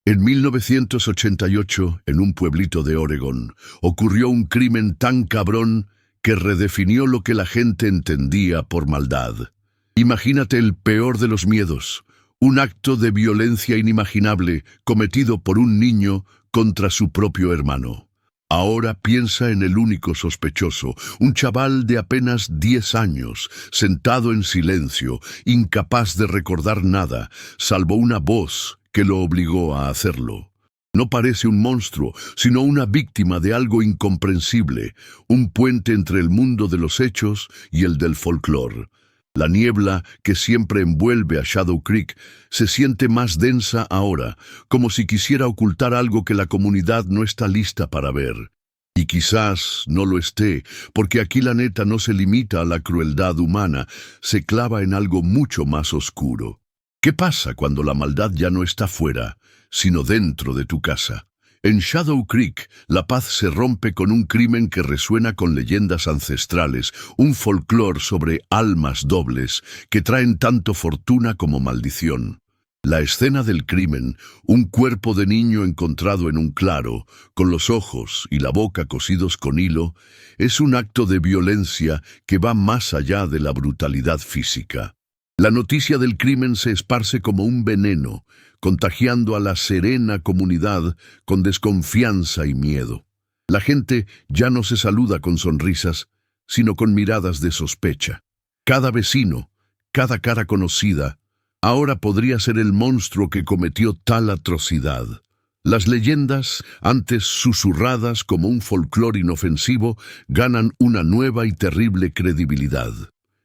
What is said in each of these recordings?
En 1988, en un pueblito de Oregón, ocurrió un crimen tan cabrón que redefinió lo que la gente entendía por maldad. Imagínate el peor de los miedos, un acto de violencia inimaginable cometido por un niño contra su propio hermano. Ahora piensa en el único sospechoso, un chaval de apenas 10 años, sentado en silencio, incapaz de recordar nada, salvo una voz que lo obligó a hacerlo. No parece un monstruo, sino una víctima de algo incomprensible, un puente entre el mundo de los hechos y el del folclore. La niebla que siempre envuelve a Shadow Creek se siente más densa ahora, como si quisiera ocultar algo que la comunidad no está lista para ver. Y quizás no lo esté, porque aquí la neta no se limita a la crueldad humana, se clava en algo mucho más oscuro. ¿Qué pasa cuando la maldad ya no está fuera, sino dentro de tu casa? En Shadow Creek, la paz se rompe con un crimen que resuena con leyendas ancestrales, un folclore sobre almas dobles que traen tanto fortuna como maldición. La escena del crimen, un cuerpo de niño encontrado en un claro, con los ojos y la boca cosidos con hilo, es un acto de violencia que va más allá de la brutalidad física. La noticia del crimen se esparce como un veneno, contagiando a la serena comunidad con desconfianza y miedo. La gente ya no se saluda con sonrisas, sino con miradas de sospecha. Cada vecino, cada cara conocida, ahora podría ser el monstruo que cometió tal atrocidad. Las leyendas, antes susurradas como un folclore inofensivo, ganan una nueva y terrible credibilidad.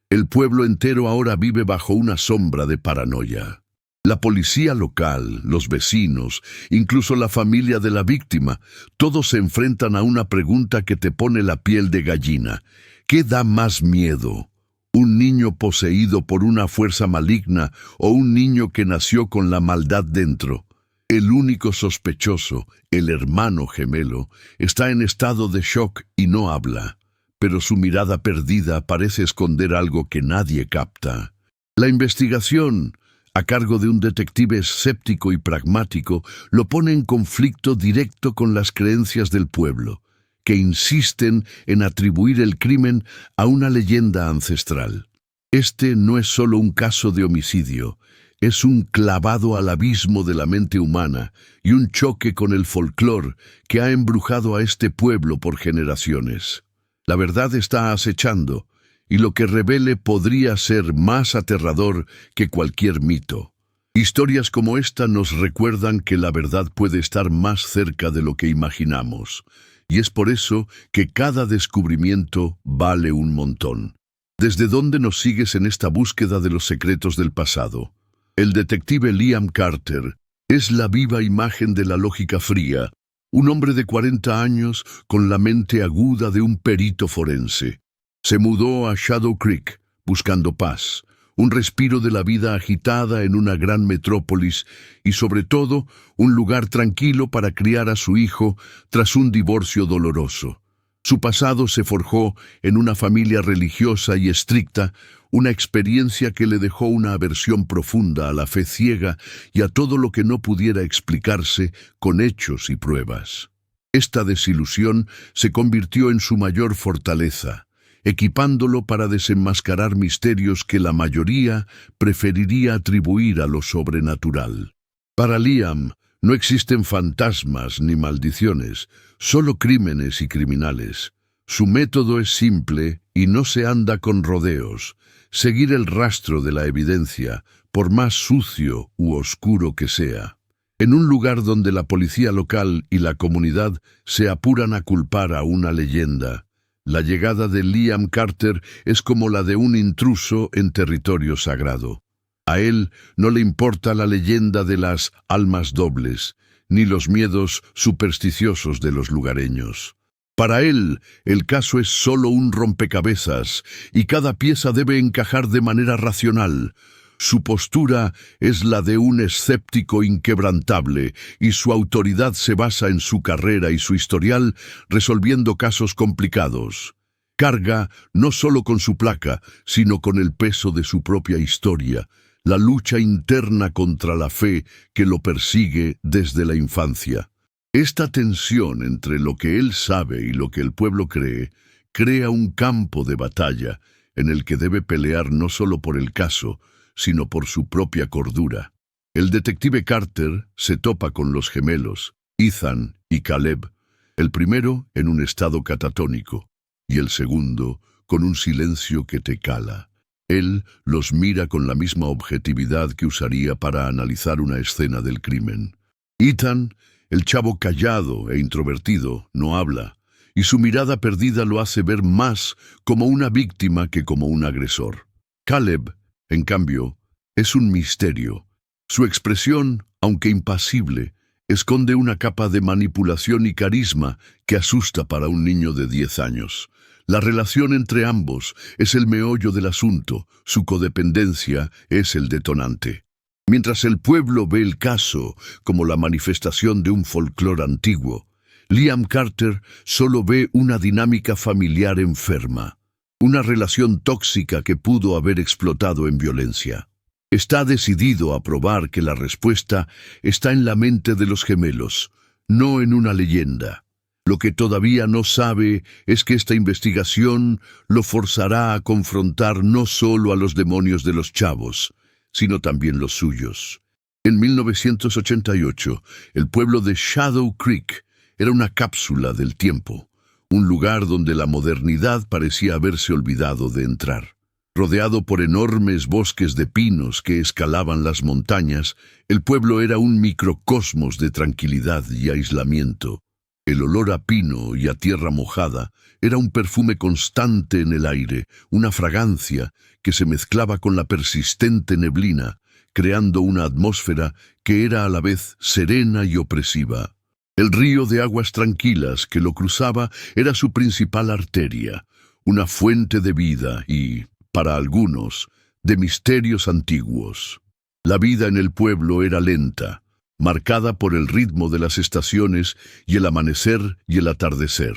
El pueblo entero ahora vive bajo una sombra de paranoia. La policía local, los vecinos, incluso la familia de la víctima, todos se enfrentan a una pregunta que te pone la piel de gallina. ¿Qué da más miedo? ¿Un niño poseído por una fuerza maligna o un niño que nació con la maldad dentro? El único sospechoso, el hermano gemelo, está en estado de shock y no habla, pero su mirada perdida parece esconder algo que nadie capta. La investigación, a cargo de un detective escéptico y pragmático, lo pone en conflicto directo con las creencias del pueblo, que insisten en atribuir el crimen a una leyenda ancestral. Este no es solo un caso de homicidio, es un clavado al abismo de la mente humana y un choque con el folclore que ha embrujado a este pueblo por generaciones. La verdad está acechando, y lo que revele podría ser más aterrador que cualquier mito. Historias como esta nos recuerdan que la verdad puede estar más cerca de lo que imaginamos, y es por eso que cada descubrimiento vale un montón. ¿Desde dónde nos sigues en esta búsqueda de los secretos del pasado? El detective Liam Carter es la viva imagen de la lógica fría, un hombre de 40 años con la mente aguda de un perito forense. Se mudó a Shadow Creek, buscando paz, un respiro de la vida agitada en una gran metrópolis y, sobre todo, un lugar tranquilo para criar a su hijo tras un divorcio doloroso. Su pasado se forjó en una familia religiosa y estricta, una experiencia que le dejó una aversión profunda a la fe ciega y a todo lo que no pudiera explicarse con hechos y pruebas. Esta desilusión se convirtió en su mayor fortaleza, equipándolo para desenmascarar misterios que la mayoría preferiría atribuir a lo sobrenatural. Para Liam, no existen fantasmas ni maldiciones, solo crímenes y criminales. Su método es simple y no se anda con rodeos: seguir el rastro de la evidencia, por más sucio u oscuro que sea. En un lugar donde la policía local y la comunidad se apuran a culpar a una leyenda, la llegada de Liam Carter es como la de un intruso en territorio sagrado. A él no le importa la leyenda de las almas dobles, ni los miedos supersticiosos de los lugareños. Para él, el caso es solo un rompecabezas, y cada pieza debe encajar de manera racional. Su postura es la de un escéptico inquebrantable, y su autoridad se basa en su carrera y su historial resolviendo casos complicados. Carga no solo con su placa, sino con el peso de su propia historia, la lucha interna contra la fe que lo persigue desde la infancia. Esta tensión entre lo que él sabe y lo que el pueblo cree, crea un campo de batalla en el que debe pelear no solo por el caso, sino por su propia cordura. El detective Carter se topa con los gemelos, Ethan y Caleb, el primero en un estado catatónico, y el segundo con un silencio que te cala. Él los mira con la misma objetividad que usaría para analizar una escena del crimen. Ethan, el chavo callado e introvertido, no habla, y su mirada perdida lo hace ver más como una víctima que como un agresor. Caleb, en cambio, es un misterio. Su expresión, aunque impasible, esconde una capa de manipulación y carisma que asusta para un niño de 10 años. La relación entre ambos es el meollo del asunto, su codependencia es el detonante. Mientras el pueblo ve el caso como la manifestación de un folclore antiguo, Liam Carter solo ve una dinámica familiar enferma, una relación tóxica que pudo haber explotado en violencia. Está decidido a probar que la respuesta está en la mente de los gemelos, no en una leyenda. Lo que todavía no sabe es que esta investigación lo forzará a confrontar no solo a los demonios de los chavos, sino también los suyos. En 1988, el pueblo de Shadow Creek era una cápsula del tiempo, un lugar donde la modernidad parecía haberse olvidado de entrar. Rodeado por enormes bosques de pinos que escalaban las montañas, el pueblo era un microcosmos de tranquilidad y aislamiento. El olor a pino y a tierra mojada era un perfume constante en el aire, una fragancia que se mezclaba con la persistente neblina, creando una atmósfera que era a la vez serena y opresiva. El río de aguas tranquilas que lo cruzaba era su principal arteria, una fuente de vida y, para algunos, de misterios antiguos. La vida en el pueblo era lenta, marcada por el ritmo de las estaciones y el amanecer y el atardecer.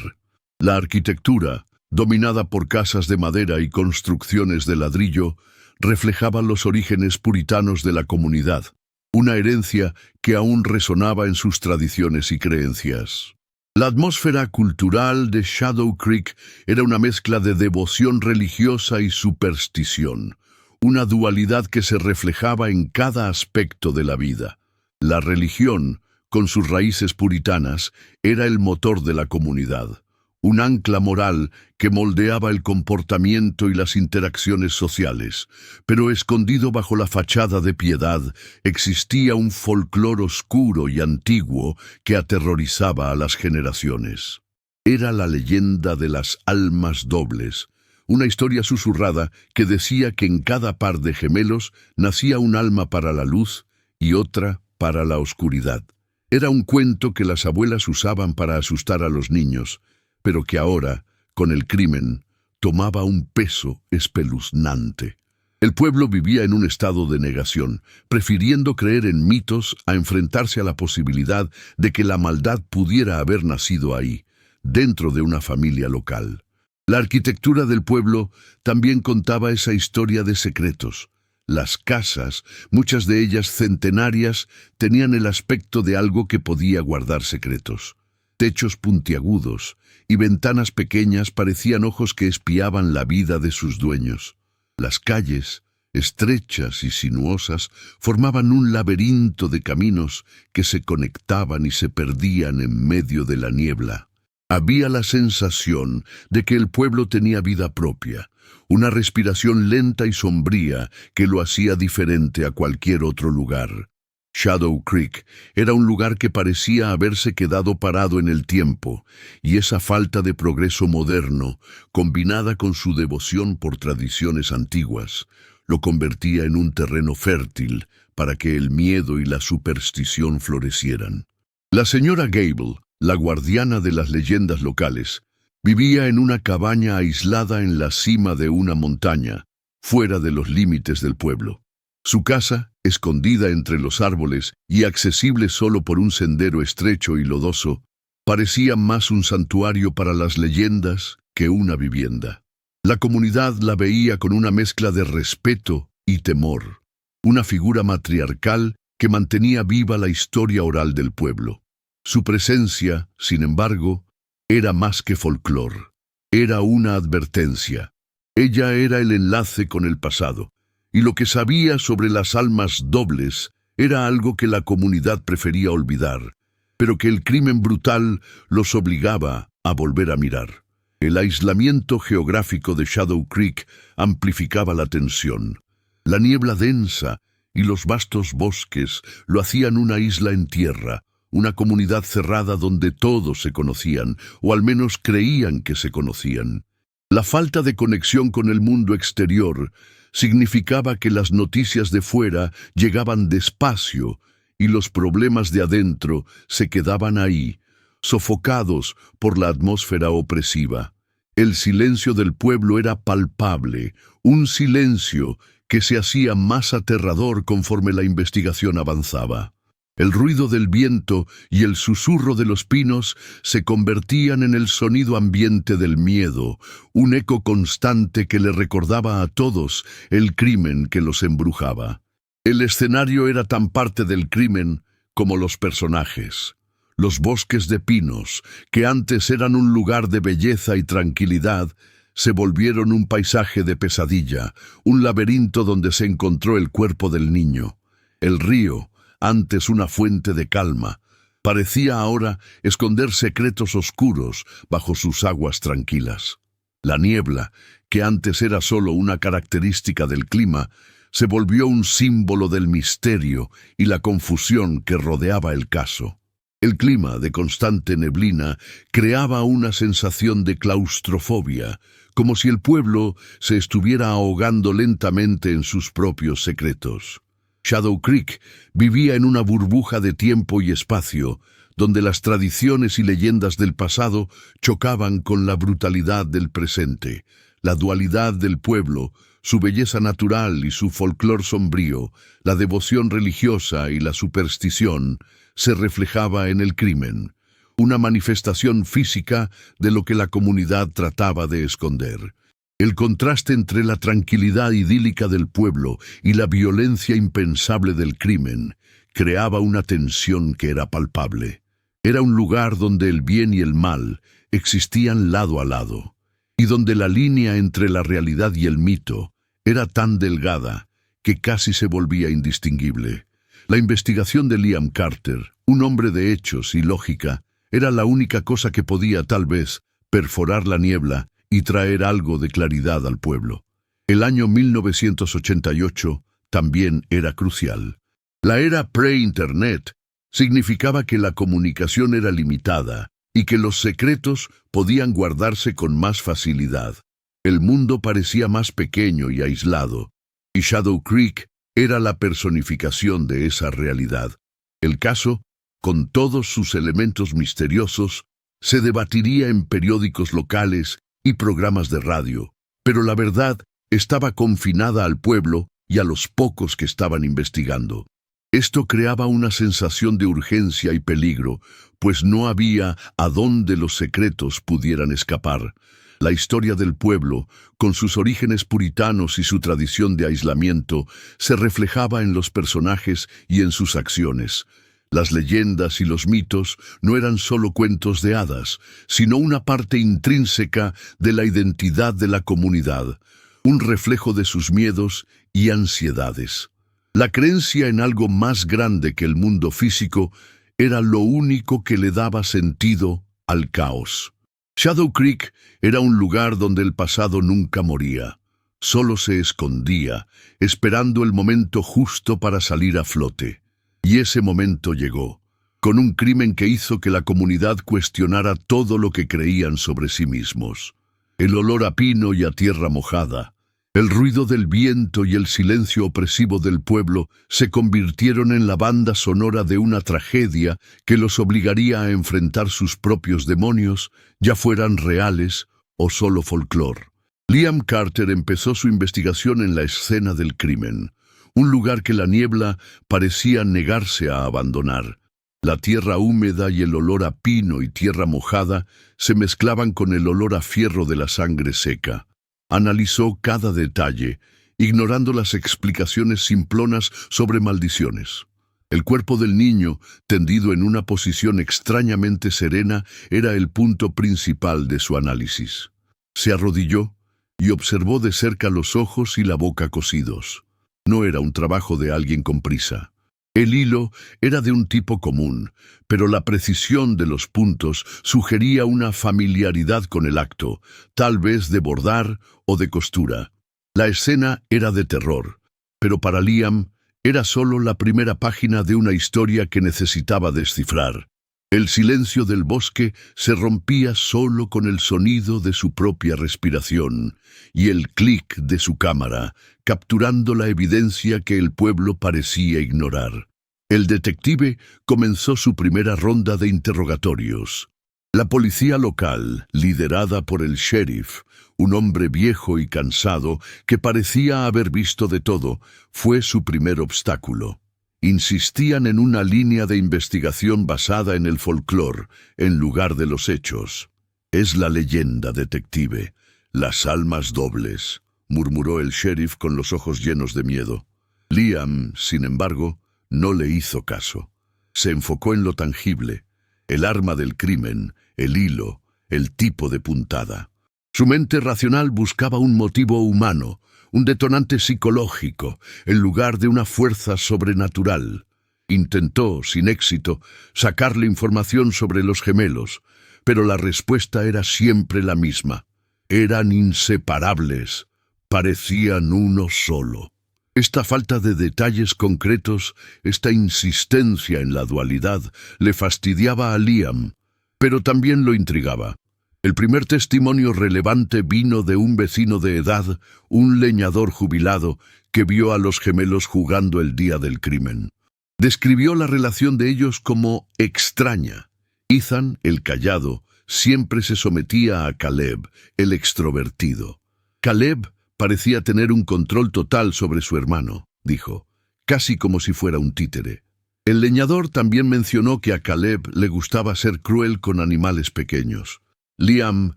La arquitectura, dominada por casas de madera y construcciones de ladrillo, reflejaba los orígenes puritanos de la comunidad, una herencia que aún resonaba en sus tradiciones y creencias. La atmósfera cultural de Shadow Creek era una mezcla de devoción religiosa y superstición, una dualidad que se reflejaba en cada aspecto de la vida. La religión, con sus raíces puritanas, era el motor de la comunidad, un ancla moral que moldeaba el comportamiento y las interacciones sociales, pero escondido bajo la fachada de piedad existía un folclore oscuro y antiguo que aterrorizaba a las generaciones. Era la leyenda de las almas dobles, una historia susurrada que decía que en cada par de gemelos nacía un alma para la luz y otra para la oscuridad. Era un cuento que las abuelas usaban para asustar a los niños, pero que ahora, con el crimen, tomaba un peso espeluznante. El pueblo vivía en un estado de negación, prefiriendo creer en mitos a enfrentarse a la posibilidad de que la maldad pudiera haber nacido ahí, dentro de una familia local. La arquitectura del pueblo también contaba esa historia de secretos. Las casas, muchas de ellas centenarias, tenían el aspecto de algo que podía guardar secretos. Techos puntiagudos y ventanas pequeñas parecían ojos que espiaban la vida de sus dueños. Las calles, estrechas y sinuosas, formaban un laberinto de caminos que se conectaban y se perdían en medio de la niebla. Había la sensación de que el pueblo tenía vida propia, una respiración lenta y sombría que lo hacía diferente a cualquier otro lugar. Shadow Creek era un lugar que parecía haberse quedado parado en el tiempo, y esa falta de progreso moderno, combinada con su devoción por tradiciones antiguas, lo convertía en un terreno fértil para que el miedo y la superstición florecieran. La señora Gable, la guardiana de las leyendas locales, vivía en una cabaña aislada en la cima de una montaña, fuera de los límites del pueblo. Su casa, escondida entre los árboles y accesible solo por un sendero estrecho y lodoso, parecía más un santuario para las leyendas que una vivienda. La comunidad la veía con una mezcla de respeto y temor. una figura matriarcal que mantenía viva la historia oral del pueblo. Su presencia, sin embargo, era más que folclor. Era una advertencia. Ella era el enlace con el pasado, y lo que sabía sobre las almas dobles era algo que la comunidad prefería olvidar, pero que el crimen brutal los obligaba a volver a mirar. El aislamiento geográfico de Shadow Creek amplificaba la tensión. La niebla densa y los vastos bosques lo hacían una isla en tierra, una comunidad cerrada donde todos se conocían, o al menos creían que se conocían. La falta de conexión con el mundo exterior significaba que las noticias de fuera llegaban despacio y los problemas de adentro se quedaban ahí, sofocados por la atmósfera opresiva. El silencio del pueblo era palpable, un silencio que se hacía más aterrador conforme la investigación avanzaba. El ruido del viento y el susurro de los pinos se convertían en el sonido ambiente del miedo, un eco constante que le recordaba a todos el crimen que los embrujaba. El escenario era tan parte del crimen como los personajes. Los bosques de pinos, que antes eran un lugar de belleza y tranquilidad, se volvieron un paisaje de pesadilla, un laberinto donde se encontró el cuerpo del niño. El río, antes una fuente de calma, parecía ahora esconder secretos oscuros bajo sus aguas tranquilas. La niebla, que antes era solo una característica del clima, se volvió un símbolo del misterio y la confusión que rodeaba el caso. El clima de constante neblina creaba una sensación de claustrofobia, como si el pueblo se estuviera ahogando lentamente en sus propios secretos. Shadow Creek vivía en una burbuja de tiempo y espacio, donde las tradiciones y leyendas del pasado chocaban con la brutalidad del presente. La dualidad del pueblo, su belleza natural y su folclor sombrío, la devoción religiosa y la superstición, se reflejaba en el crimen, una manifestación física de lo que la comunidad trataba de esconder. El contraste entre la tranquilidad idílica del pueblo y la violencia impensable del crimen creaba una tensión que era palpable. Era un lugar donde el bien y el mal existían lado a lado, y donde la línea entre la realidad y el mito era tan delgada que casi se volvía indistinguible. La investigación de Liam Carter, un hombre de hechos y lógica, era la única cosa que podía, tal vez, perforar la niebla y traer algo de claridad al pueblo. El año 1988 también era crucial. La era pre-Internet significaba que la comunicación era limitada y que los secretos podían guardarse con más facilidad. El mundo parecía más pequeño y aislado, y Shadow Creek era la personificación de esa realidad. El caso, con todos sus elementos misteriosos, se debatiría en periódicos locales y programas de radio, pero la verdad estaba confinada al pueblo y a los pocos que estaban investigando. Esto creaba una sensación de urgencia y peligro, pues no había a dónde los secretos pudieran escapar. La historia del pueblo, con sus orígenes puritanos y su tradición de aislamiento, se reflejaba en los personajes y en sus acciones. Las leyendas y los mitos no eran solo cuentos de hadas, sino una parte intrínseca de la identidad de la comunidad, un reflejo de sus miedos y ansiedades. La creencia en algo más grande que el mundo físico era lo único que le daba sentido al caos. Shadow Creek era un lugar donde el pasado nunca moría, solo se escondía, esperando el momento justo para salir a flote. Y ese momento llegó, con un crimen que hizo que la comunidad cuestionara todo lo que creían sobre sí mismos. El olor a pino y a tierra mojada, el ruido del viento y el silencio opresivo del pueblo se convirtieron en la banda sonora de una tragedia que los obligaría a enfrentar sus propios demonios, ya fueran reales o solo folclore. Liam Carter empezó su investigación en la escena del crimen, un lugar que la niebla parecía negarse a abandonar. La tierra húmeda y el olor a pino y tierra mojada se mezclaban con el olor a fierro de la sangre seca. Analizó cada detalle ignorando las explicaciones simplonas sobre maldiciones. El cuerpo del niño, tendido en una posición extrañamente serena, era el punto principal de su análisis. Se arrodilló y observó de cerca los ojos y la boca cosidos. No era un trabajo de alguien con prisa. El hilo era de un tipo común, pero la precisión de los puntos sugería una familiaridad con el acto, tal vez de bordar o de costura. La escena era de terror, pero para Liam era solo la primera página de una historia que necesitaba descifrar. El silencio del bosque se rompía solo con el sonido de su propia respiración y el clic de su cámara, capturando la evidencia que el pueblo parecía ignorar. El detective comenzó su primera ronda de interrogatorios. La policía local, liderada por el sheriff, un hombre viejo y cansado que parecía haber visto de todo, fue su primer obstáculo. Insistían en una línea de investigación basada en el folclore, en lugar de los hechos. «Es la leyenda, detective. Las almas dobles», murmuró el sheriff con los ojos llenos de miedo. Liam, sin embargo, no le hizo caso. Se enfocó en lo tangible, el arma del crimen, el hilo, el tipo de puntada. Su mente racional buscaba un motivo humano, un detonante psicológico, en lugar de una fuerza sobrenatural. Intentó, sin éxito, sacarle información sobre los gemelos, pero la respuesta era siempre la misma. Eran inseparables, parecían uno solo. Esta falta de detalles concretos, esta insistencia en la dualidad, le fastidiaba a Liam, pero también lo intrigaba. El primer testimonio relevante vino de un vecino de edad, un leñador jubilado, que vio a los gemelos jugando el día del crimen. Describió la relación de ellos como extraña. Ethan, el callado, siempre se sometía a Caleb, el extrovertido. Caleb parecía tener un control total sobre su hermano, dijo, casi como si fuera un títere. El leñador también mencionó que a Caleb le gustaba ser cruel con animales pequeños. Liam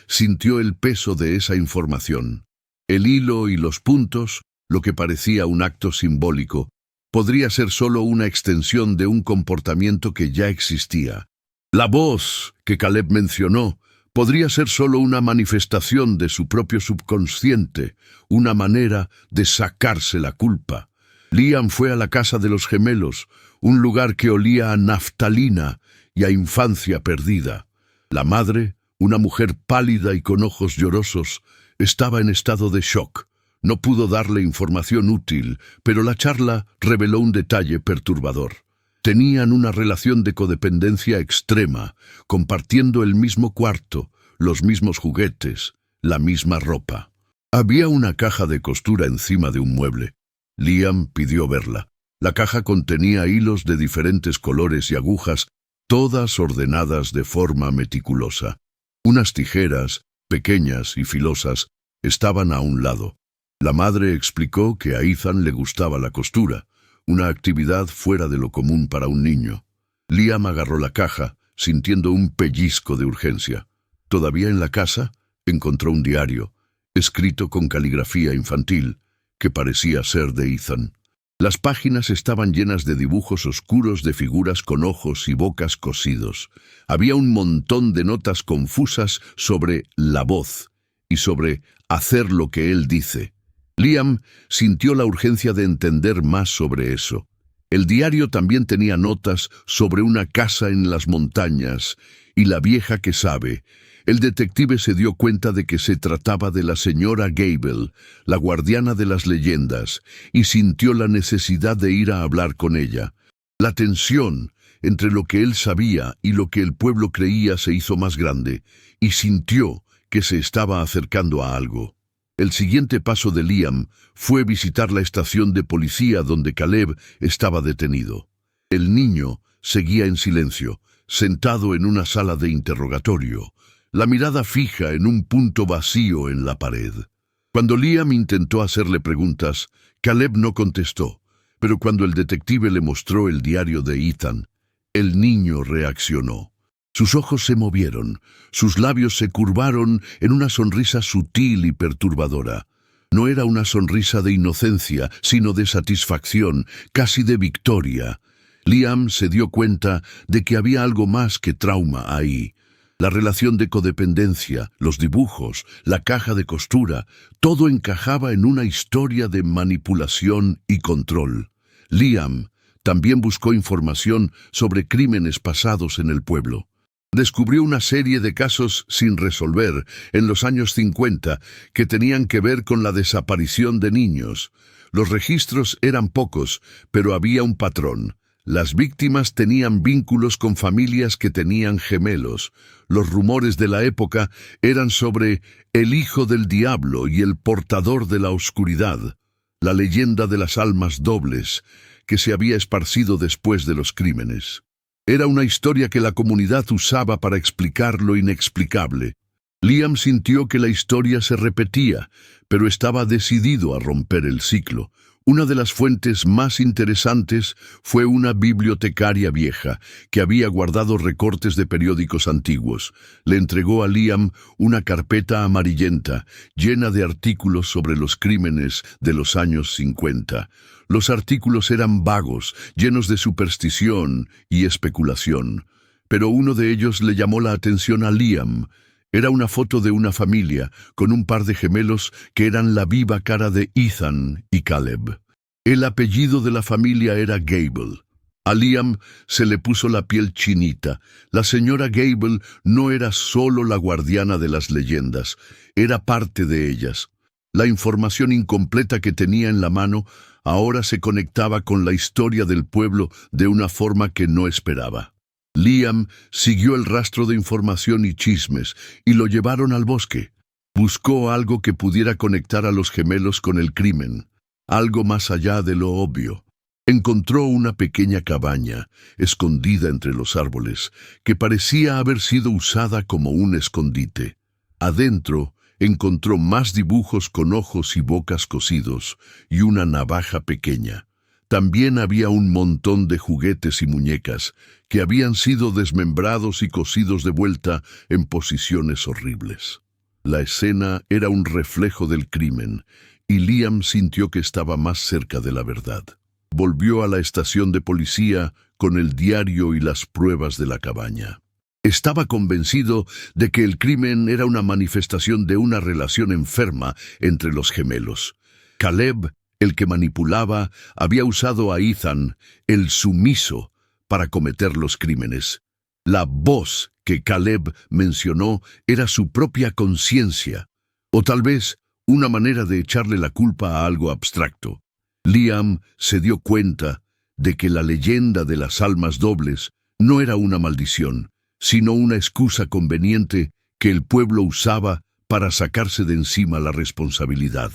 sintió el peso de esa información. El hilo y los puntos, lo que parecía un acto simbólico, podría ser solo una extensión de un comportamiento que ya existía. La voz que Caleb mencionó podría ser solo una manifestación de su propio subconsciente, una manera de sacarse la culpa. Liam fue a la casa de los gemelos, un lugar que olía a naftalina y a infancia perdida. La madre, una mujer pálida y con ojos llorosos, estaba en estado de shock. No pudo darle información útil, pero la charla reveló un detalle perturbador. Tenían una relación de codependencia extrema, compartiendo el mismo cuarto, los mismos juguetes, la misma ropa. Había una caja de costura encima de un mueble. Liam pidió verla. La caja contenía hilos de diferentes colores y agujas, todas ordenadas de forma meticulosa. Unas tijeras, pequeñas y filosas, estaban a un lado. La madre explicó que a Ethan le gustaba la costura, una actividad fuera de lo común para un niño. Liam agarró la caja, sintiendo un pellizco de urgencia. Todavía en la casa, encontró un diario, escrito con caligrafía infantil, que parecía ser de Ethan. Las páginas estaban llenas de dibujos oscuros de figuras con ojos y bocas cosidos. Había un montón de notas confusas sobre la voz y sobre hacer lo que él dice. Liam sintió la urgencia de entender más sobre eso. El diario también tenía notas sobre una casa en las montañas y la vieja que sabe. El detective se dio cuenta de que se trataba de la señora Gable, la guardiana de las leyendas, y sintió la necesidad de ir a hablar con ella. La tensión entre lo que él sabía y lo que el pueblo creía se hizo más grande, y sintió que se estaba acercando a algo. El siguiente paso de Liam fue visitar la estación de policía donde Caleb estaba detenido. El niño seguía en silencio, sentado en una sala de interrogatorio, la mirada fija en un punto vacío en la pared. Cuando Liam intentó hacerle preguntas, Caleb no contestó, pero cuando el detective le mostró el diario de Ethan, el niño reaccionó. Sus ojos se movieron, sus labios se curvaron en una sonrisa sutil y perturbadora. No era una sonrisa de inocencia, sino de satisfacción, casi de victoria. Liam se dio cuenta de que había algo más que trauma ahí. La relación de codependencia, los dibujos, la caja de costura, todo encajaba en una historia de manipulación y control. Liam también buscó información sobre crímenes pasados en el pueblo. Descubrió una serie de casos sin resolver en los años 50 que tenían que ver con la desaparición de niños. Los registros eran pocos, pero había un patrón. Las víctimas tenían vínculos con familias que tenían gemelos. Los rumores de la época eran sobre el hijo del diablo y el portador de la oscuridad, la leyenda de las almas dobles que se había esparcido después de los crímenes. Era una historia que la comunidad usaba para explicar lo inexplicable. Liam sintió que la historia se repetía, pero estaba decidido a romper el ciclo. Una de las fuentes más interesantes fue una bibliotecaria vieja que había guardado recortes de periódicos antiguos. Le entregó a Liam una carpeta amarillenta llena de artículos sobre los crímenes de los años 50. Los artículos eran vagos, llenos de superstición y especulación, pero uno de ellos le llamó la atención a Liam. Era una foto de una familia con un par de gemelos que eran la viva cara de Ethan y Caleb. El apellido de la familia era Gable. A Liam se le puso la piel chinita. La señora Gable no era solo la guardiana de las leyendas, era parte de ellas. La información incompleta que tenía en la mano ahora se conectaba con la historia del pueblo de una forma que no esperaba. Liam siguió el rastro de información y chismes y lo llevaron al bosque. Buscó algo que pudiera conectar a los gemelos con el crimen, algo más allá de lo obvio. Encontró una pequeña cabaña, escondida entre los árboles, que parecía haber sido usada como un escondite. Adentro encontró más dibujos con ojos y bocas cosidos y una navaja pequeña. También había un montón de juguetes y muñecas que habían sido desmembrados y cosidos de vuelta en posiciones horribles. La escena era un reflejo del crimen, y Liam sintió que estaba más cerca de la verdad. Volvió a la estación de policía con el diario y las pruebas de la cabaña. Estaba convencido de que el crimen era una manifestación de una relación enferma entre los gemelos. Caleb, el que manipulaba, había usado a Ethan, el sumiso, para cometer los crímenes. La voz que Caleb mencionó era su propia conciencia, o tal vez una manera de echarle la culpa a algo abstracto. Liam se dio cuenta de que la leyenda de las almas dobles no era una maldición, sino una excusa conveniente que el pueblo usaba para sacarse de encima la responsabilidad.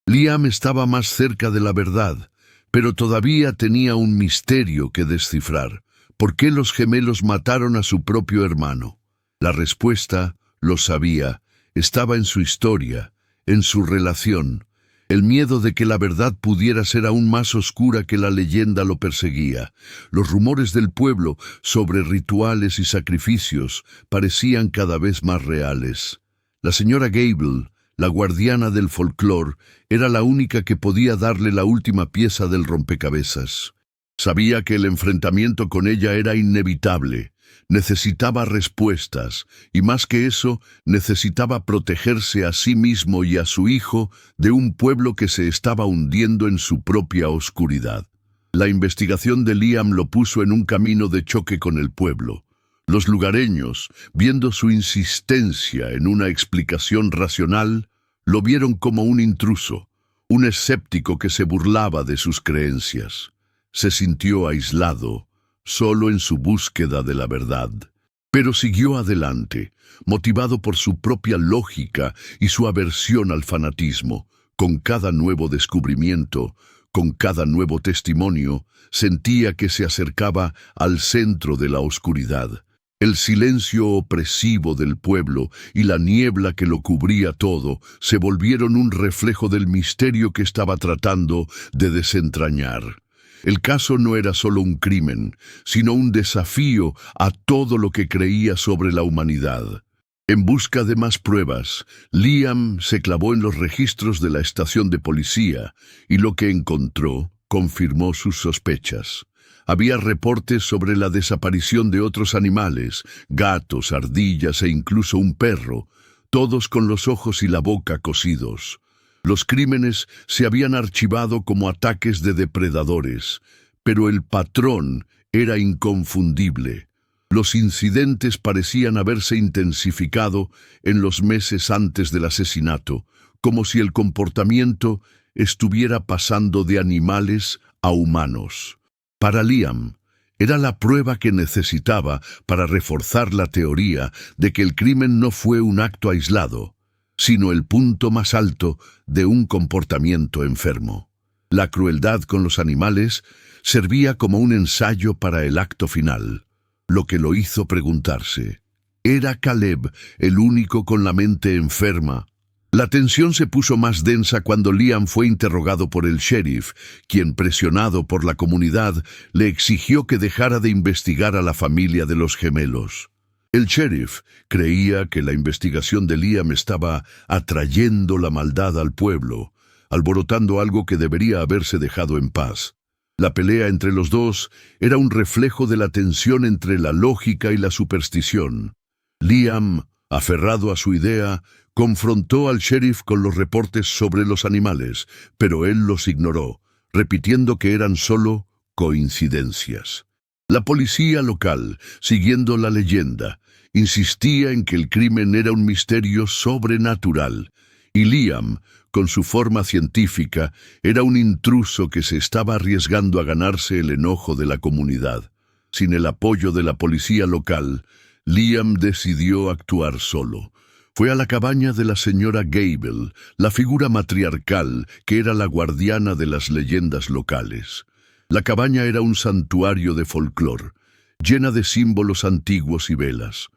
Liam estaba más cerca de la verdad, pero todavía tenía un misterio que descifrar. ¿Por qué los gemelos mataron a su propio hermano? La respuesta, lo sabía, estaba en su historia, en su relación. El miedo de que la verdad pudiera ser aún más oscura que la leyenda lo perseguía. Los rumores del pueblo sobre rituales y sacrificios parecían cada vez más reales. La señora Gable, la guardiana del folclore, era la única que podía darle la última pieza del rompecabezas. Sabía que el enfrentamiento con ella era inevitable. Necesitaba respuestas, y más que eso, necesitaba protegerse a sí mismo y a su hijo de un pueblo que se estaba hundiendo en su propia oscuridad. La investigación de Liam lo puso en un camino de choque con el pueblo. Los lugareños, viendo su insistencia en una explicación racional, lo vieron como un intruso, un escéptico que se burlaba de sus creencias. Se sintió aislado, solo en su búsqueda de la verdad. Pero siguió adelante, motivado por su propia lógica y su aversión al fanatismo. Con cada nuevo descubrimiento, con cada nuevo testimonio, sentía que se acercaba al centro de la oscuridad. El silencio opresivo del pueblo y la niebla que lo cubría todo se volvieron un reflejo del misterio que estaba tratando de desentrañar. El caso no era solo un crimen, sino un desafío a todo lo que creía sobre la humanidad. En busca de más pruebas, Liam se clavó en los registros de la estación de policía y lo que encontró confirmó sus sospechas. Había reportes sobre la desaparición de otros animales, gatos, ardillas e incluso un perro, todos con los ojos y la boca cosidos. Los crímenes se habían archivado como ataques de depredadores, pero el patrón era inconfundible. Los incidentes parecían haberse intensificado en los meses antes del asesinato, como si el comportamiento estuviera pasando de animales a humanos. Para Liam, era la prueba que necesitaba para reforzar la teoría de que el crimen no fue un acto aislado, sino el punto más alto de un comportamiento enfermo. La crueldad con los animales servía como un ensayo para el acto final, lo que lo hizo preguntarse, ¿era Caleb el único con la mente enferma? La tensión se puso más densa cuando Liam fue interrogado por el sheriff, quien, presionado por la comunidad, le exigió que dejara de investigar a la familia de los gemelos. El sheriff creía que la investigación de Liam estaba atrayendo la maldad al pueblo, alborotando algo que debería haberse dejado en paz. La pelea entre los dos era un reflejo de la tensión entre la lógica y la superstición. Liam, aferrado a su idea, confrontó al sheriff con los reportes sobre los animales, pero él los ignoró, repitiendo que eran solo coincidencias. La policía local, siguiendo la leyenda, insistía en que el crimen era un misterio sobrenatural, y Liam, con su forma científica, era un intruso que se estaba arriesgando a ganarse el enojo de la comunidad. Sin el apoyo de la policía local, Liam decidió actuar solo. Fue a la cabaña de la señora Gable, la figura matriarcal que era la guardiana de las leyendas locales. La cabaña era un santuario de folclore, llena de símbolos antiguos y velas.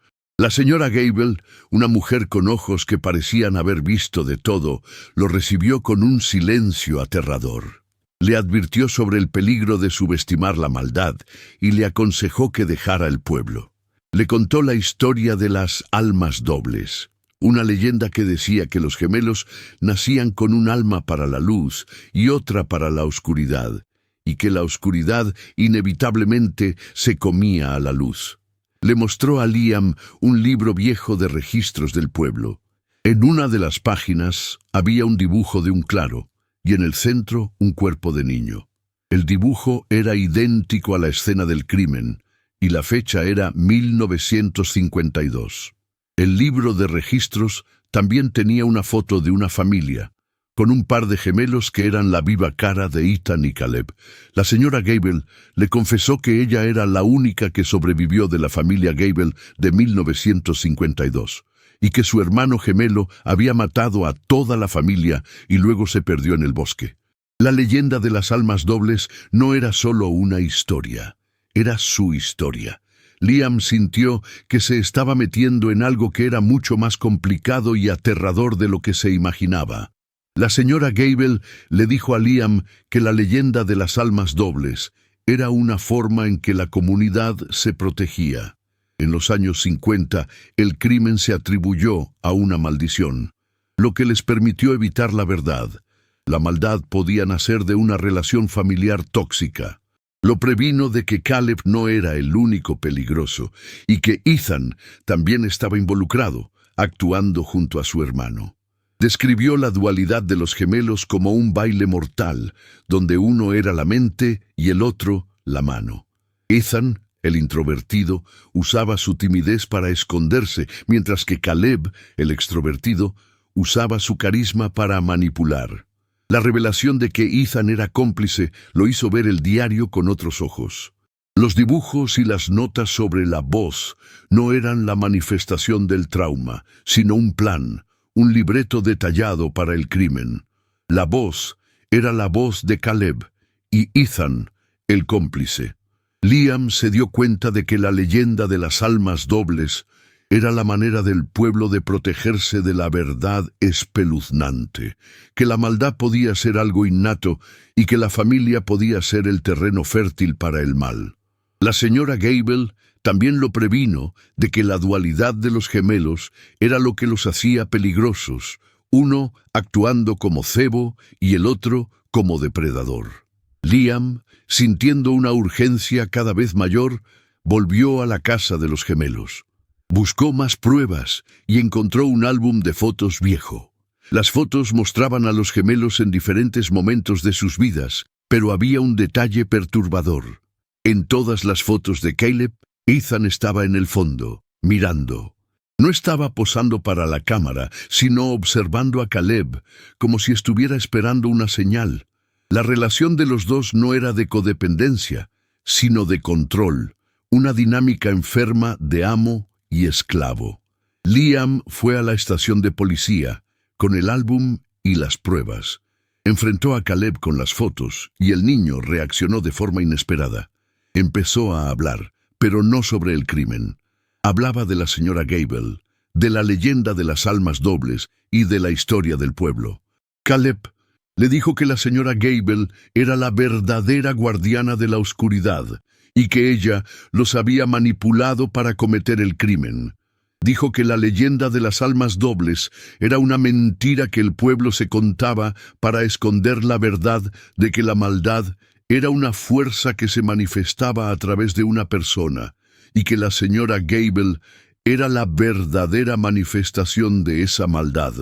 La señora Gable, una mujer con ojos que parecían haber visto de todo, lo recibió con un silencio aterrador. Le advirtió sobre el peligro de subestimar la maldad y le aconsejó que dejara el pueblo. Le contó la historia de las almas dobles, una leyenda que decía que los gemelos nacían con un alma para la luz y otra para la oscuridad, y que la oscuridad inevitablemente se comía a la luz. Le mostró a Liam un libro viejo de registros del pueblo. En una de las páginas había un dibujo de un claro, y en el centro un cuerpo de niño. El dibujo era idéntico a la escena del crimen, y la fecha era 1952. El libro de registros también tenía una foto de una familia, con un par de gemelos que eran la viva cara de Ethan y Caleb. La señora Gable le confesó que ella era la única que sobrevivió de la familia Gable de 1952, y que su hermano gemelo había matado a toda la familia y luego se perdió en el bosque. La leyenda de las almas dobles no era solo una historia, era su historia. Liam sintió que se estaba metiendo en algo que era mucho más complicado y aterrador de lo que se imaginaba. La señora Gable le dijo a Liam que la leyenda de las almas dobles era una forma en que la comunidad se protegía. En los años 50, el crimen se atribuyó a una maldición, lo que les permitió evitar la verdad. La maldad podía nacer de una relación familiar tóxica. Lo previno de que Caleb no era el único peligroso y que Ethan también estaba involucrado, actuando junto a su hermano. Describió la dualidad de los gemelos como un baile mortal, donde uno era la mente y el otro la mano. Ethan, el introvertido, usaba su timidez para esconderse, mientras que Caleb, el extrovertido, usaba su carisma para manipular. La revelación de que Ethan era cómplice lo hizo ver el diario con otros ojos. Los dibujos y las notas sobre la voz no eran la manifestación del trauma, sino un plan, un libreto detallado para el crimen. La voz era la voz de Caleb y Ethan, el cómplice. Liam se dio cuenta de que la leyenda de las almas dobles era la manera del pueblo de protegerse de la verdad espeluznante, que la maldad podía ser algo innato y que la familia podía ser el terreno fértil para el mal. La señora Gable también lo previno de que la dualidad de los gemelos era lo que los hacía peligrosos, uno actuando como cebo y el otro como depredador. Liam, sintiendo una urgencia cada vez mayor, volvió a la casa de los gemelos. Buscó más pruebas y encontró un álbum de fotos viejo. Las fotos mostraban a los gemelos en diferentes momentos de sus vidas, pero había un detalle perturbador. En todas las fotos de Caleb, Ethan estaba en el fondo, mirando. No estaba posando para la cámara, sino observando a Caleb, como si estuviera esperando una señal. La relación de los dos no era de codependencia, sino de control, una dinámica enferma de amo y esclavo. Liam fue a la estación de policía, con el álbum y las pruebas. Enfrentó a Caleb con las fotos, y el niño reaccionó de forma inesperada. Empezó a hablar, pero no sobre el crimen. Hablaba de la señora Gable, de la leyenda de las almas dobles y de la historia del pueblo. Caleb le dijo que la señora Gable era la verdadera guardiana de la oscuridad y que ella los había manipulado para cometer el crimen. Dijo que la leyenda de las almas dobles era una mentira que el pueblo se contaba para esconder la verdad de que la maldad era una fuerza que se manifestaba a través de una persona y que la señora Gable era la verdadera manifestación de esa maldad.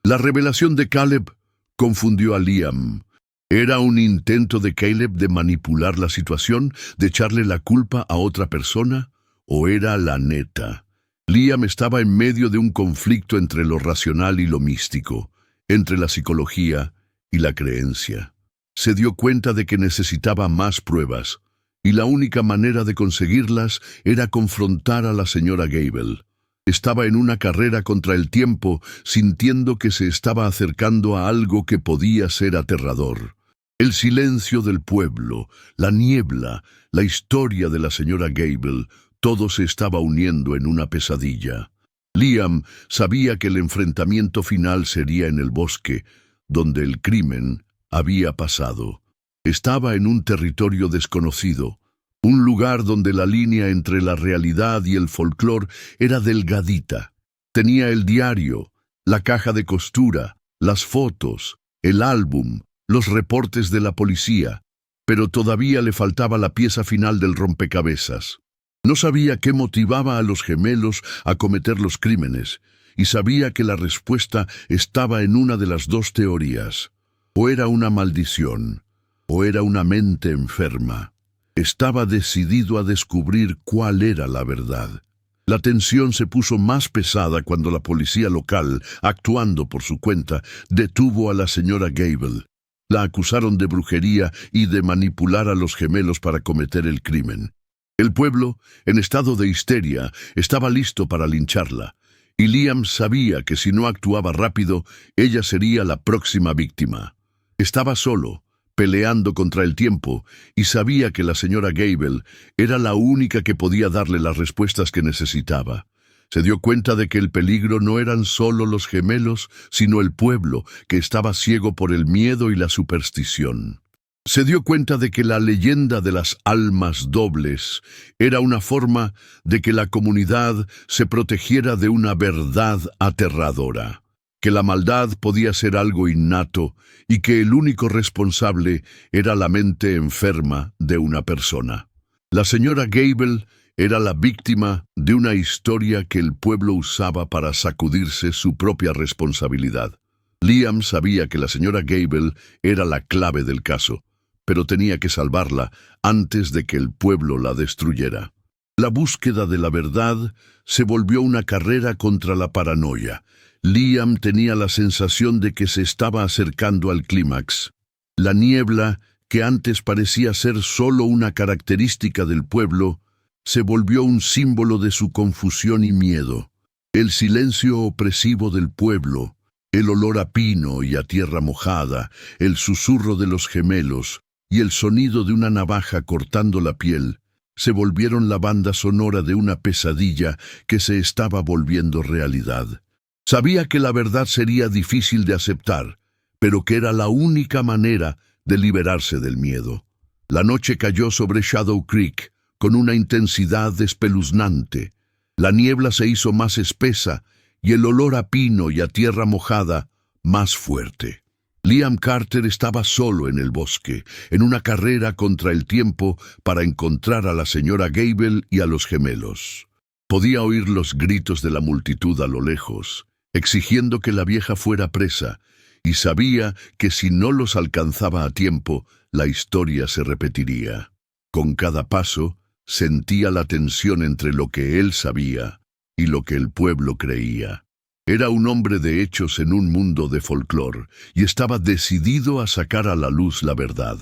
La revelación de Caleb confundió a Liam. ¿Era un intento de Caleb de manipular la situación, de echarle la culpa a otra persona? ¿O era la neta? Liam estaba en medio de un conflicto entre lo racional y lo místico, entre la psicología y la creencia. Se dio cuenta de que necesitaba más pruebas, y la única manera de conseguirlas era confrontar a la señora Gable. Estaba en una carrera contra el tiempo, sintiendo que se estaba acercando a algo que podía ser aterrador. El silencio del pueblo, la niebla, la historia de la señora Gable, todo se estaba uniendo en una pesadilla. Liam sabía que el enfrentamiento final sería en el bosque, donde el crimen había pasado. Estaba en un territorio desconocido, un lugar donde la línea entre la realidad y el folclore era delgadita. Tenía el diario, la caja de costura, las fotos, el álbum, los reportes de la policía, pero todavía le faltaba la pieza final del rompecabezas. No sabía qué motivaba a los gemelos a cometer los crímenes, y sabía que la respuesta estaba en una de las dos teorías. O era una maldición, o era una mente enferma. Estaba decidido a descubrir cuál era la verdad. La tensión se puso más pesada cuando la policía local, actuando por su cuenta, detuvo a la señora Gable. La acusaron de brujería y de manipular a los gemelos para cometer el crimen. El pueblo, en estado de histeria, estaba listo para lincharla, y Liam sabía que si no actuaba rápido, ella sería la próxima víctima. Estaba solo, peleando contra el tiempo, y sabía que la señora Gable era la única que podía darle las respuestas que necesitaba. Se dio cuenta de que el peligro no eran solo los gemelos, sino el pueblo, que estaba ciego por el miedo y la superstición. Se dio cuenta de que la leyenda de las almas dobles era una forma de que la comunidad se protegiera de una verdad aterradora, que la maldad podía ser algo innato y que el único responsable era la mente enferma de una persona. La señora Gable era la víctima de una historia que el pueblo usaba para sacudirse su propia responsabilidad. Liam sabía que la señora Gable era la clave del caso, pero tenía que salvarla antes de que el pueblo la destruyera. La búsqueda de la verdad se volvió una carrera contra la paranoia. Liam tenía la sensación de que se estaba acercando al clímax. La niebla, que antes parecía ser solo una característica del pueblo, se volvió un símbolo de su confusión y miedo. El silencio opresivo del pueblo, el olor a pino y a tierra mojada, el susurro de los gemelos y el sonido de una navaja cortando la piel, se volvieron la banda sonora de una pesadilla que se estaba volviendo realidad. Sabía que la verdad sería difícil de aceptar, pero que era la única manera de liberarse del miedo. La noche cayó sobre Shadow Creek, con una intensidad espeluznante. La niebla se hizo más espesa y el olor a pino y a tierra mojada más fuerte. Liam Carter estaba solo en el bosque, en una carrera contra el tiempo para encontrar a la señora Gable y a los gemelos. Podía oír los gritos de la multitud a lo lejos, exigiendo que la vieja fuera presa, y sabía que si no los alcanzaba a tiempo, la historia se repetiría. Con cada paso, sentía la tensión entre lo que él sabía y lo que el pueblo creía. Era un hombre de hechos en un mundo de folclore y estaba decidido a sacar a la luz la verdad.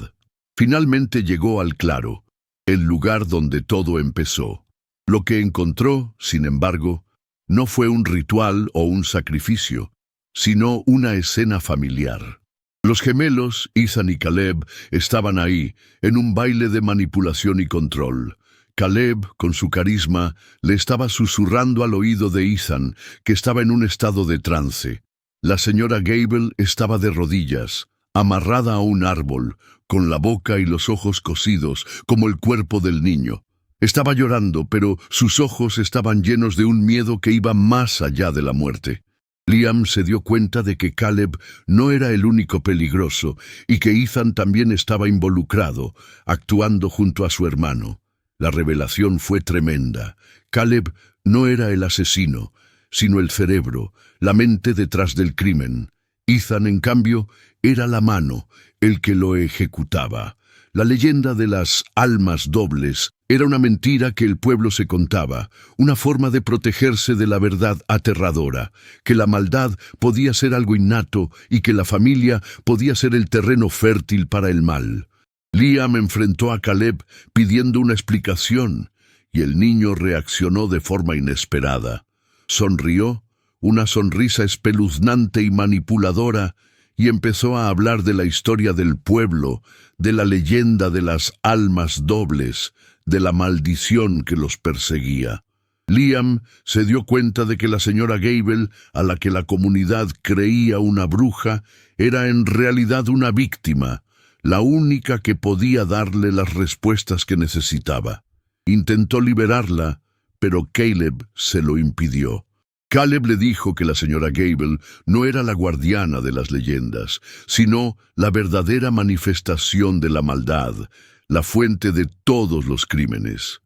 Finalmente llegó al claro, el lugar donde todo empezó. Lo que encontró, sin embargo, no fue un ritual o un sacrificio, sino una escena familiar. Los gemelos, Ethan y Caleb, estaban ahí, en un baile de manipulación y control. Caleb, con su carisma, le estaba susurrando al oído de Ethan, que estaba en un estado de trance. La señora Gable estaba de rodillas, amarrada a un árbol, con la boca y los ojos cosidos, como el cuerpo del niño. Estaba llorando, pero sus ojos estaban llenos de un miedo que iba más allá de la muerte. Liam se dio cuenta de que Caleb no era el único peligroso y que Ethan también estaba involucrado, actuando junto a su hermano. La revelación fue tremenda. Caleb no era el asesino, sino el cerebro, la mente detrás del crimen. Ethan, en cambio, era la mano, el que lo ejecutaba. La leyenda de las almas dobles era una mentira que el pueblo se contaba, una forma de protegerse de la verdad aterradora, que la maldad podía ser algo innato y que la familia podía ser el terreno fértil para el mal. Liam enfrentó a Caleb pidiendo una explicación, y el niño reaccionó de forma inesperada. Sonrió, una sonrisa espeluznante y manipuladora, y empezó a hablar de la historia del pueblo, de la leyenda de las almas dobles, de la maldición que los perseguía. Liam se dio cuenta de que la señora Gable, a la que la comunidad creía una bruja, era en realidad una víctima, la única que podía darle las respuestas que necesitaba. Intentó liberarla, pero Caleb se lo impidió. Caleb le dijo que la señora Gable no era la guardiana de las leyendas, sino la verdadera manifestación de la maldad, la fuente de todos los crímenes.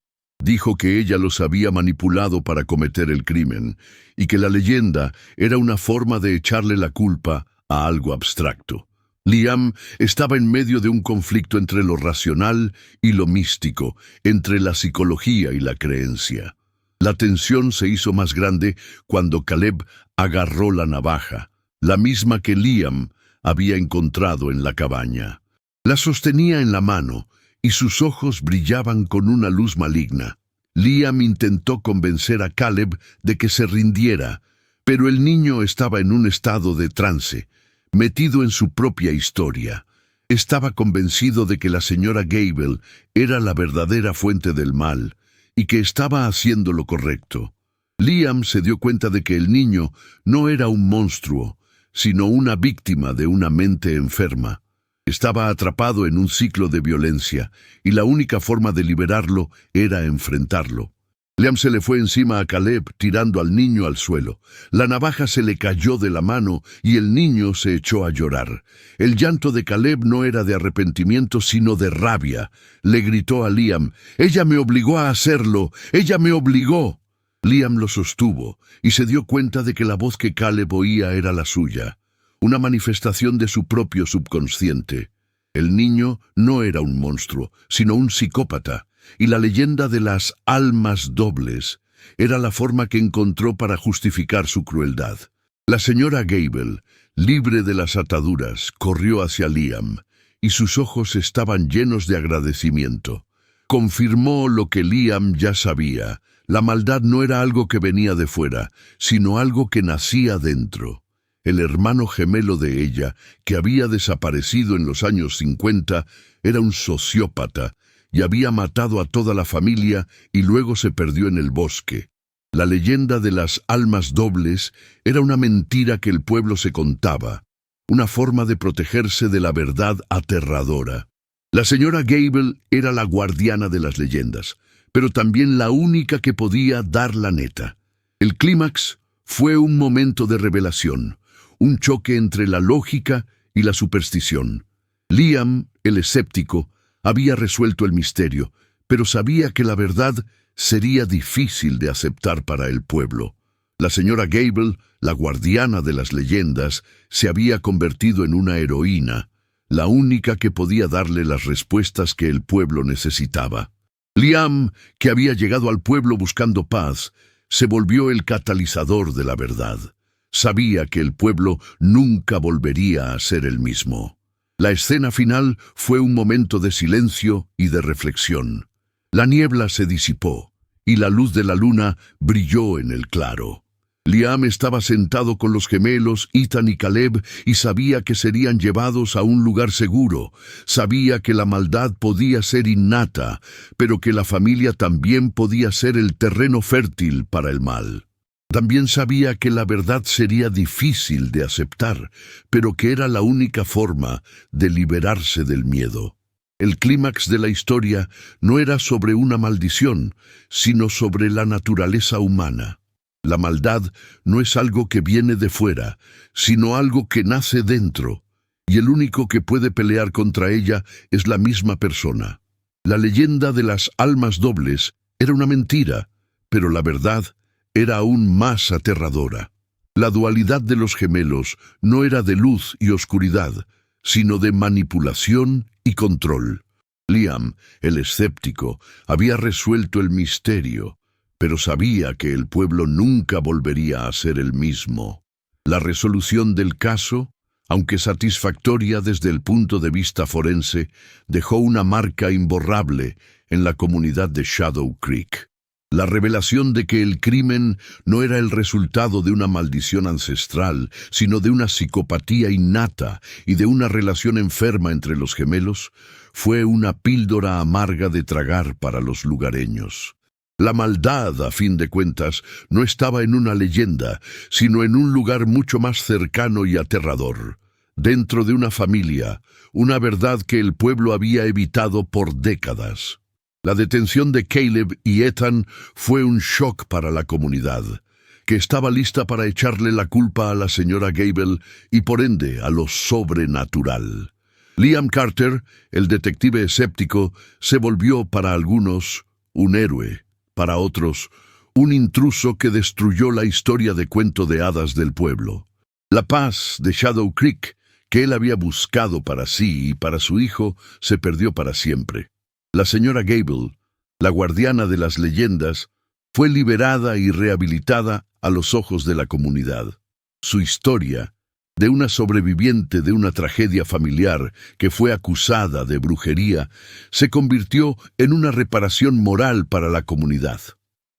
Dijo que ella los había manipulado para cometer el crimen, y que la leyenda era una forma de echarle la culpa a algo abstracto. Liam estaba en medio de un conflicto entre lo racional y lo místico, entre la psicología y la creencia. La tensión se hizo más grande cuando Caleb agarró la navaja, la misma que Liam había encontrado en la cabaña. La sostenía en la mano y sus ojos brillaban con una luz maligna. Liam intentó convencer a Caleb de que se rindiera, pero el niño estaba en un estado de trance, metido en su propia historia. Estaba convencido de que la señora Gable era la verdadera fuente del mal y que estaba haciendo lo correcto. Liam se dio cuenta de que el niño no era un monstruo, sino una víctima de una mente enferma. Estaba atrapado en un ciclo de violencia, y la única forma de liberarlo era enfrentarlo. Liam se le fue encima a Caleb, tirando al niño al suelo. La navaja se le cayó de la mano y el niño se echó a llorar. El llanto de Caleb no era de arrepentimiento, sino de rabia. Le gritó a Liam: «¡Ella me obligó a hacerlo! ¡Ella me obligó!». Liam lo sostuvo y se dio cuenta de que la voz que Caleb oía era la suya, una manifestación de su propio subconsciente. El niño no era un monstruo, sino un psicópata, y la leyenda de las almas dobles era la forma que encontró para justificar su crueldad. La señora Gable, libre de las ataduras, corrió hacia Liam, y sus ojos estaban llenos de agradecimiento. Confirmó lo que Liam ya sabía: la maldad no era algo que venía de fuera, sino algo que nacía dentro. El hermano gemelo de ella, que había desaparecido en los años 50, era un sociópata y había matado a toda la familia y luego se perdió en el bosque. La leyenda de las almas dobles era una mentira que el pueblo se contaba, una forma de protegerse de la verdad aterradora. La señora Gable era la guardiana de las leyendas, pero también la única que podía dar la neta. El clímax fue un momento de revelación, un choque entre la lógica y la superstición. Liam, el escéptico, había resuelto el misterio, pero sabía que la verdad sería difícil de aceptar para el pueblo. La señora Gable, la guardiana de las leyendas, se había convertido en una heroína, la única que podía darle las respuestas que el pueblo necesitaba. Liam, que había llegado al pueblo buscando paz, se volvió el catalizador de la verdad. Sabía que el pueblo nunca volvería a ser el mismo. La escena final fue un momento de silencio y de reflexión. La niebla se disipó y la luz de la luna brilló en el claro. Liam estaba sentado con los gemelos Ethan y Caleb y sabía que serían llevados a un lugar seguro. Sabía que la maldad podía ser innata, pero que la familia también podía ser el terreno fértil para el mal. También sabía que la verdad sería difícil de aceptar, pero que era la única forma de liberarse del miedo. El clímax de la historia no era sobre una maldición, sino sobre la naturaleza humana. La maldad no es algo que viene de fuera, sino algo que nace dentro, y el único que puede pelear contra ella es la misma persona. La leyenda de las almas dobles era una mentira, pero la verdad era aún más aterradora. La dualidad de los gemelos no era de luz y oscuridad, sino de manipulación y control. Liam, el escéptico, había resuelto el misterio, pero sabía que el pueblo nunca volvería a ser el mismo. La resolución del caso, aunque satisfactoria desde el punto de vista forense, dejó una marca imborrable en la comunidad de Shadow Creek. La revelación de que el crimen no era el resultado de una maldición ancestral, sino de una psicopatía innata y de una relación enferma entre los gemelos, fue una píldora amarga de tragar para los lugareños. La maldad, a fin de cuentas, no estaba en una leyenda, sino en un lugar mucho más cercano y aterrador, dentro de una familia, una verdad que el pueblo había evitado por décadas. La detención de Caleb y Ethan fue un shock para la comunidad, que estaba lista para echarle la culpa a la señora Gable y por ende a lo sobrenatural. Liam Carter, el detective escéptico, se volvió para algunos un héroe, para otros un intruso que destruyó la historia de cuento de hadas del pueblo. La paz de Shadow Creek, que él había buscado para sí y para su hijo, se perdió para siempre. La señora Gable, la guardiana de las leyendas, fue liberada y rehabilitada a los ojos de la comunidad. Su historia, de una sobreviviente de una tragedia familiar que fue acusada de brujería, se convirtió en una reparación moral para la comunidad.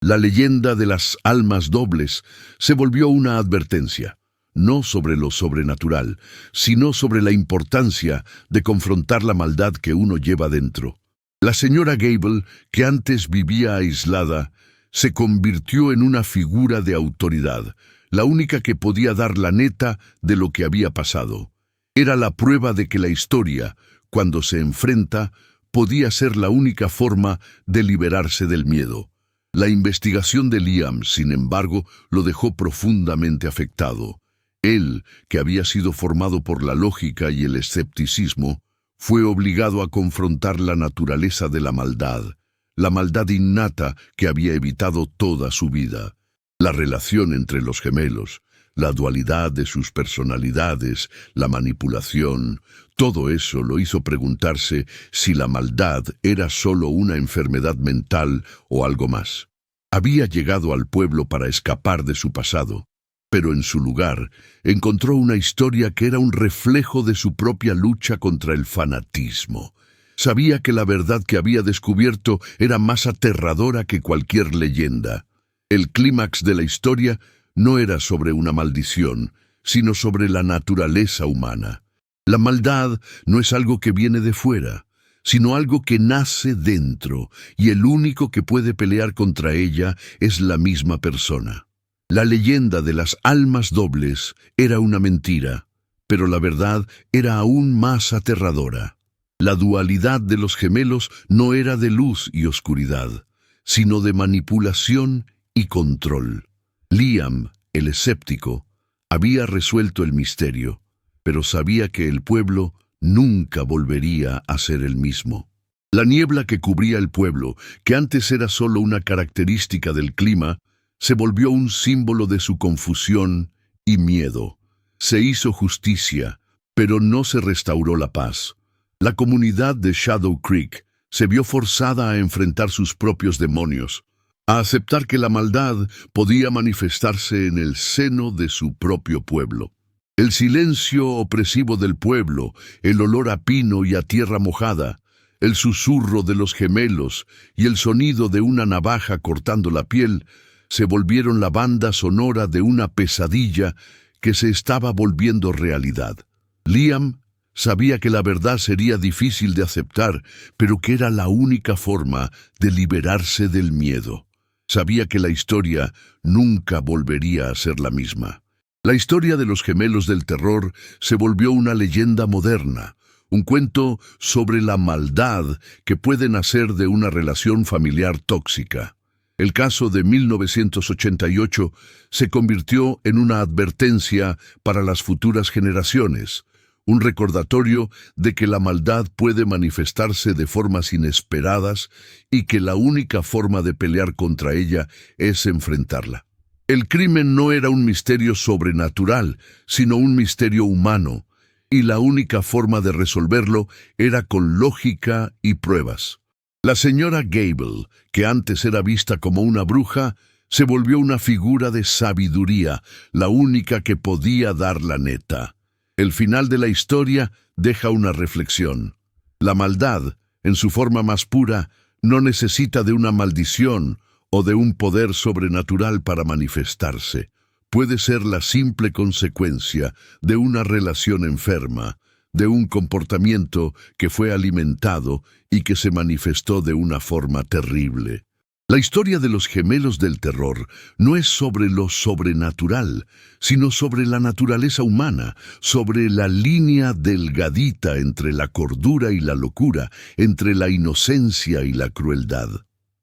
La leyenda de las almas dobles se volvió una advertencia, no sobre lo sobrenatural, sino sobre la importancia de confrontar la maldad que uno lleva dentro. La señora Gable, que antes vivía aislada, se convirtió en una figura de autoridad, la única que podía dar la neta de lo que había pasado. Era la prueba de que la historia, cuando se enfrenta, podía ser la única forma de liberarse del miedo. La investigación de Liam, sin embargo, lo dejó profundamente afectado. Él, que había sido formado por la lógica y el escepticismo, fue obligado a confrontar la naturaleza de la maldad innata que había evitado toda su vida. La relación entre los gemelos, la dualidad de sus personalidades, la manipulación, todo eso lo hizo preguntarse si la maldad era solo una enfermedad mental o algo más. Había llegado al pueblo para escapar de su pasado, pero en su lugar encontró una historia que era un reflejo de su propia lucha contra el fanatismo. Sabía que la verdad que había descubierto era más aterradora que cualquier leyenda. El clímax de la historia no era sobre una maldición, sino sobre la naturaleza humana. La maldad no es algo que viene de fuera, sino algo que nace dentro, y el único que puede pelear contra ella es la misma persona. La leyenda de las almas dobles era una mentira, pero la verdad era aún más aterradora. La dualidad de los gemelos no era de luz y oscuridad, sino de manipulación y control. Liam, el escéptico, había resuelto el misterio, pero sabía que el pueblo nunca volvería a ser el mismo. La niebla que cubría el pueblo, que antes era solo una característica del clima, se volvió un símbolo de su confusión y miedo. Se hizo justicia, pero no se restauró la paz. La comunidad de Shadow Creek se vio forzada a enfrentar sus propios demonios, a aceptar que la maldad podía manifestarse en el seno de su propio pueblo. El silencio opresivo del pueblo, el olor a pino y a tierra mojada, el susurro de los gemelos y el sonido de una navaja cortando la piel se volvieron la banda sonora de una pesadilla que se estaba volviendo realidad. Liam sabía que la verdad sería difícil de aceptar, pero que era la única forma de liberarse del miedo. Sabía que la historia nunca volvería a ser la misma. La historia de los gemelos del terror se volvió una leyenda moderna, un cuento sobre la maldad que puede nacer de una relación familiar tóxica. El caso de 1988 se convirtió en una advertencia para las futuras generaciones, un recordatorio de que la maldad puede manifestarse de formas inesperadas y que la única forma de pelear contra ella es enfrentarla. El crimen no era un misterio sobrenatural, sino un misterio humano, y la única forma de resolverlo era con lógica y pruebas. La señora Gable, que antes era vista como una bruja, se volvió una figura de sabiduría, la única que podía dar la neta. El final de la historia deja una reflexión. La maldad, en su forma más pura, no necesita de una maldición o de un poder sobrenatural para manifestarse. Puede ser la simple consecuencia de una relación enferma, de un comportamiento que fue alimentado y que se manifestó de una forma terrible. La historia de los gemelos del terror no es sobre lo sobrenatural, sino sobre la naturaleza humana, sobre la línea delgadita entre la cordura y la locura, entre la inocencia y la crueldad.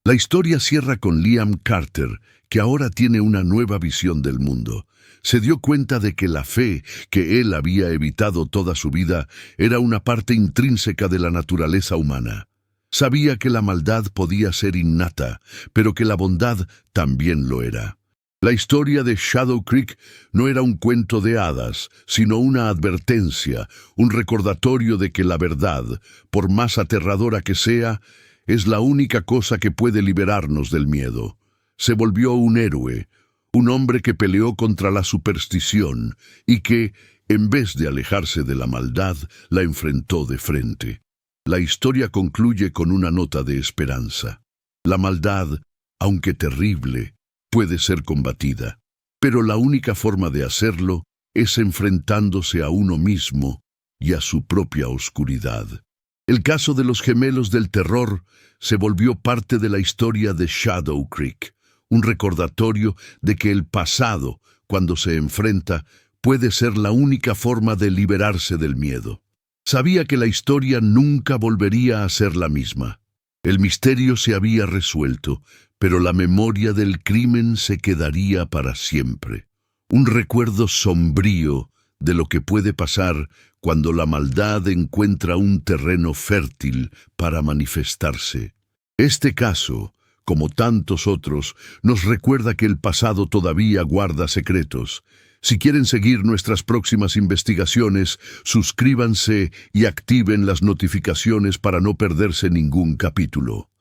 La historia cierra con Liam Carter, que ahora tiene una nueva visión del mundo. Se dio cuenta de que la fe que él había evitado toda su vida era una parte intrínseca de la naturaleza humana. Sabía que la maldad podía ser innata, pero que la bondad también lo era. La historia de Shadow Creek no era un cuento de hadas, sino una advertencia, un recordatorio de que la verdad, por más aterradora que sea, es la única cosa que puede liberarnos del miedo. Se volvió un héroe, un hombre que peleó contra la superstición y que, en vez de alejarse de la maldad, la enfrentó de frente. La historia concluye con una nota de esperanza. La maldad, aunque terrible, puede ser combatida, pero la única forma de hacerlo es enfrentándose a uno mismo y a su propia oscuridad. El caso de los gemelos del terror se volvió parte de la historia de Shadow Creek, un recordatorio de que el pasado, cuando se enfrenta, puede ser la única forma de liberarse del miedo. Sabía que la historia nunca volvería a ser la misma. El misterio se había resuelto, pero la memoria del crimen se quedaría para siempre. Un recuerdo sombrío de lo que puede pasar cuando la maldad encuentra un terreno fértil para manifestarse. Este caso, como tantos otros, nos recuerda que el pasado todavía guarda secretos. Si quieren seguir nuestras próximas investigaciones, suscríbanse y activen las notificaciones para no perderse ningún capítulo.